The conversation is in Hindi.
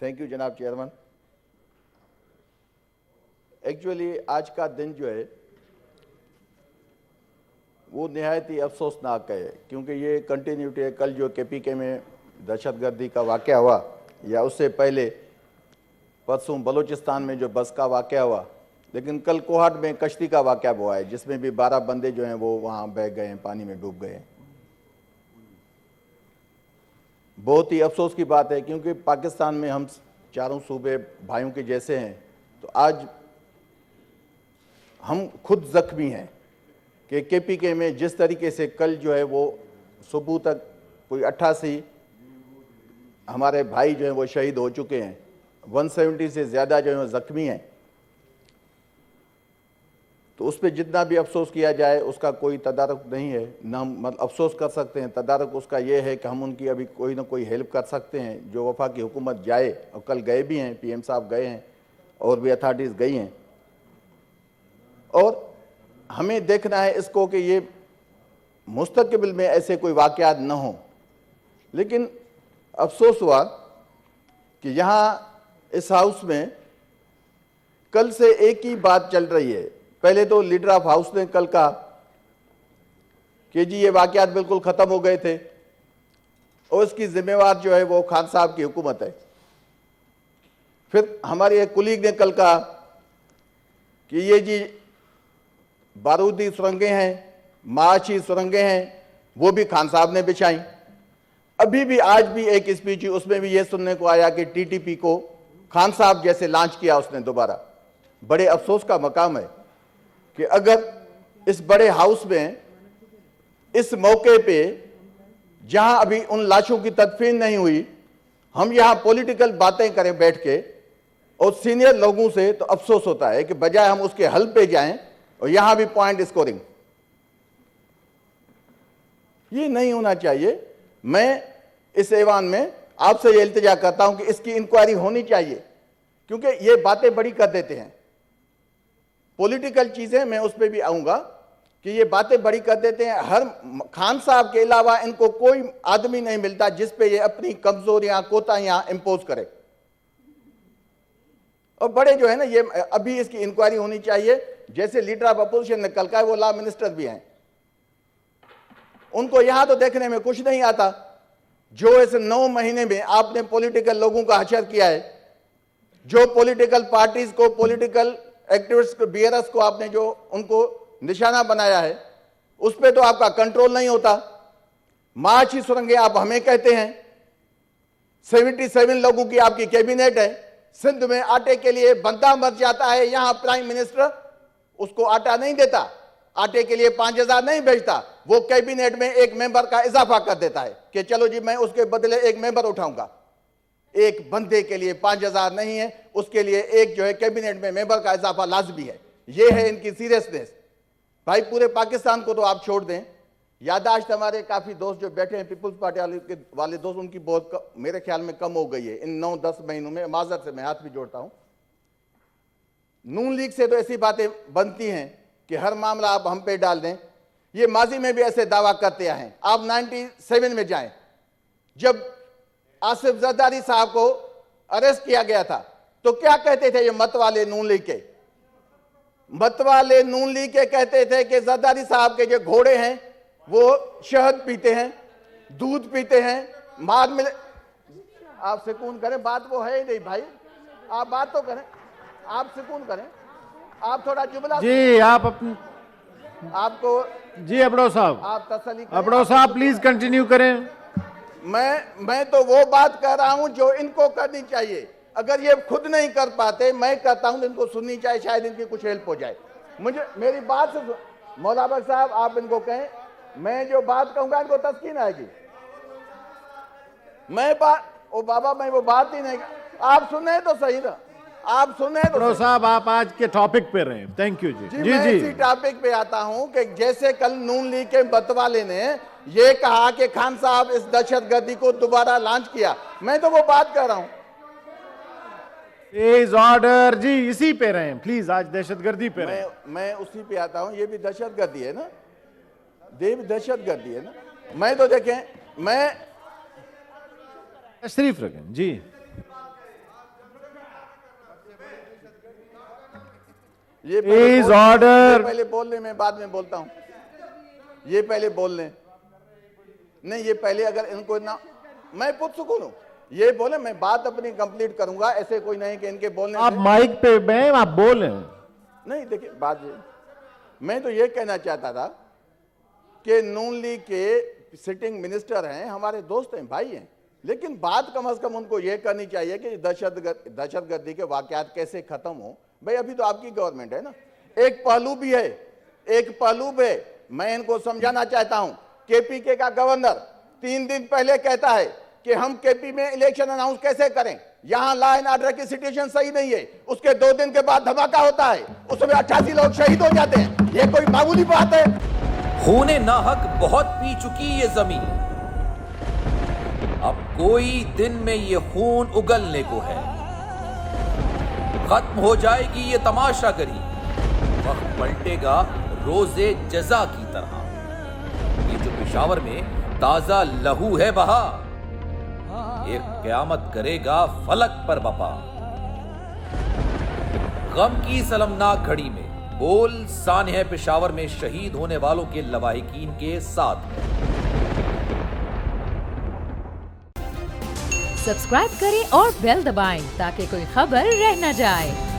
थैंक यू जनाब चेयरमैन। एक्चुअली आज का दिन जो है वो निहायत ही अफसोसनाक है, क्योंकि ये कंटिन्यूटी है। कल जो केपीके में दहशतगर्दी का वाक़या हुआ, या उससे पहले परसों बलूचिस्तान में जो बस का वाक़या हुआ, लेकिन कल कोहाट में कश्ती का वाक़या हुआ है, जिसमें भी 12 बंदे जो हैं वो वहाँ बह गए हैं, पानी में डूब गए हैं। बहुत ही अफसोस की बात है, क्योंकि पाकिस्तान में हम चारों सूबे भाइयों के जैसे हैं। तो आज हम खुद जख्मी हैं कि केपीके में जिस तरीके से कल जो है वो सुबह तक कोई 88 हमारे भाई जो हैं वो शहीद हो चुके हैं, 170 से ज़्यादा जो है ज़ख्मी हैं। तो उस पर जितना भी अफसोस किया जाए उसका कोई तदारुक नहीं है, ना हम मतलब अफसोस कर सकते हैं। तदारुक उसका ये है कि हम उनकी अभी कोई ना कोई हेल्प कर सकते हैं। जो वफाकी हुकूमत जाए, और कल गए भी हैं, PM साहब गए हैं और भी अथॉरिटीज़ गई हैं, और हमें देखना है इसको कि ये मुस्तकबिल में ऐसे कोई वाक़यात न हो। लेकिन अफसोस हुआ कि यहाँ इस हाउस में कल से एक ही बात चल रही है। पहले तो लीडर ऑफ हाउस ने कल कहा कि जी ये वाक़यात बिल्कुल ख़त्म हो गए थे और इसकी जिम्मेवार जो है वो खान साहब की हुकूमत है। फिर हमारे एक कुलीग ने कल कहा कि ये जी बारूदी सुरंगें हैं, माशी सुरंगें हैं, वो भी खान साहब ने बिछाई। अभी भी आज भी एक स्पीच, उसमें भी ये सुनने को आया कि TTP को खान साहब जैसे लॉन्च किया उसने दोबारा। बड़े अफसोस का मकाम है कि अगर इस बड़े हाउस में इस मौके पे जहां अभी उन लाशों की तदफीन नहीं हुई, हम यहां पॉलिटिकल बातें करें बैठ के और सीनियर लोगों से, तो अफसोस होता है कि बजाय हम उसके हल पे जाएं और यहां भी पॉइंट स्कोरिंग। ये नहीं होना चाहिए। मैं इस ऐवान में आपसे ये इल्तिजा करता हूं कि इसकी इंक्वायरी होनी चाहिए, क्योंकि ये बातें बड़ी कर देते हैं। पॉलिटिकल चीजें मैं उस पर भी आऊंगा कि ये बातें बड़ी कर देते हैं। हर खान साहब के अलावा इनको कोई आदमी नहीं मिलता जिस पे ये अपनी कमजोरियां, कोताहियां इंपोज करे। और बड़े जो है ना, ये अभी इसकी इंक्वायरी होनी चाहिए। जैसे लीडर ऑफ अपोजिशन ने कल कहा, वो लॉ मिनिस्टर भी हैं, उनको यहां तो देखने में कुछ नहीं आता। जो इस 9 महीने में आपने पॉलिटिकल लोगों का हशर किया है, जो पॉलिटिकल पार्टीज को, पॉलिटिकल एक्टिविस्ट को, BRS को आपने जो उनको निशाना बनाया है, उस पर तो आपका कंट्रोल नहीं होता। माची सुरंगें आप हमें कहते हैं, 77 लोगों की आपकी कैबिनेट है। सिंध में आटे के लिए बंदा मर जाता है, यहां प्राइम मिनिस्टर उसको आटा नहीं देता, आटे के लिए 5000 नहीं भेजता, वो कैबिनेट में एक मेंबर का इजाफा कर देता है कि चलो जी मैं उसके बदले एक मेंबर उठाऊंगा। एक बंदे के लिए 5000 नहीं है, उसके लिए एक जो है कैबिनेट में मेंबर का इजाफा लाजमी है। ये है इनकी सीरियसनेस। भाई पूरे पाकिस्तान को तो आप छोड़ दें, यादाश्त हमारे काफी दोस्त जो बैठे हैं पीपुल्स पार्टी वाले दोस्त, उनकी बहुत मेरे ख्याल में कम हो गई है इन 9-10 महीनों में। माजरत से मैं हाथ भी जोड़ता हूं। नून लीग से तो ऐसी बातें बनती हैं कि हर मामला आप हम पे डाल दें। ये माजी में भी ऐसे दावा करते आए हैं। आप 97 में जाएं, जब आसिफ जरदारी साहब को अरेस्ट किया गया था, तो क्या कहते थे ये मत वाले नून लीग के? मत वाले नून लीग के कहते थे कि जरदारी साहब के जो घोड़े हैं वो शहद पीते हैं, दूध पीते हैं, मार मिले। आप सुकून करें, बात वो है ही नहीं भाई, आप बात तो करें, आप सुकून करें, आप थोड़ा जुमला जी। आप अपनी आपको जी अबड़ो साहब, आप तसल्ली करें। अबड़ो साहब प्लीज कंटिन्यू करें। मैं तो वो बात कर रहा हूं जो इनको करनी चाहिए। अगर ये खुद नहीं कर पाते, मैं करता हूं, तो इनको सुननी चाहिए, शायद इनकी कुछ हेल्प हो जाए। मुझे मेरी बात से मौला बख्श साहब आप इनको कहें, मैं जो बात कहूंगा इनको तस्कीन आएगी। मैं वो बात ही नहीं, आप सुने तो सही ना, आप सुने तो साहब आप आज के टॉपिक पे रहे। थैंक यू जी। जी मैं इसी टॉपिक पे आता हूं कि जैसे कल नून लीग के बतवाले ने ये कहा कि खान साहब इस दहशतगर्दी को दोबारा लॉन्च किया, मैं तो वो बात कर रहा हूं। प्लीज ऑर्डर जी, इसी पे रहे प्लीज, आज दहशतगर्दी पे रहे। मैं उसी पे आता हूं। ये भी दहशतगर्दी है ना, देव दहशतगर्दी है ना। मैं तो देखें, मैं तशरीफ रखें जी। ये पहले Please बोल- order. ये पहले बोल लें, मैं बाद में बोलता हूं। ये पहले बोल लें। नहीं, ये पहले अगर इनको ना, मैं पूछ सकूं हूं, ये बोले, मैं बात अपनी कंप्लीट करूंगा। ऐसे कोई नहीं कि इनके बोलने आप से माइक पे हैं, आप बोलें। नहीं। देखिए बात ये, मैं तो ये कहना चाहता था कि नून लीग के सिटिंग मिनिस्टर हैं, हमारे दोस्त हैं, भाई हैं, लेकिन बात कम से कम उनको ये करनी चाहिए कि दहशतगर्दी के वाकयात कैसे खत्म हो। भाई अभी तो आपकी गवर्नमेंट है ना, एक पहलू भी है, एक पहलू भी है। मैं इनको समझाना चाहता हूं, केपीके का गवर्नर 3 दिन पहले कहता है कि हम केपी में इलेक्शन अनाउंस कैसे करें, यहां लॉ एंड ऑर्डर की सिचुएशन सही नहीं है। उसके 2 दिन के बाद धमाका होता है, उसमें 88 लोग शहीद हो जाते हैं। ये कोई मामूली बात है? खूने नाहक बहुत पी चुकी ये जमीन, अब कोई दिन में ये खून उगलने को है। खत्म हो जाएगी ये तमाशागरी, वक्त पलटेगा रोजे जजा की तरह। ये जो पेशावर में ताजा लहू है बहा, एक कयामत करेगा फलक पर बपा। गम की सलमनाक घड़ी में बोल सानह पेशावर में शहीद होने वालों के लवाहिकीन के साथ है। सब्सक्राइब करें और बेल दबाएं ताकि कोई खबर रह न जाए।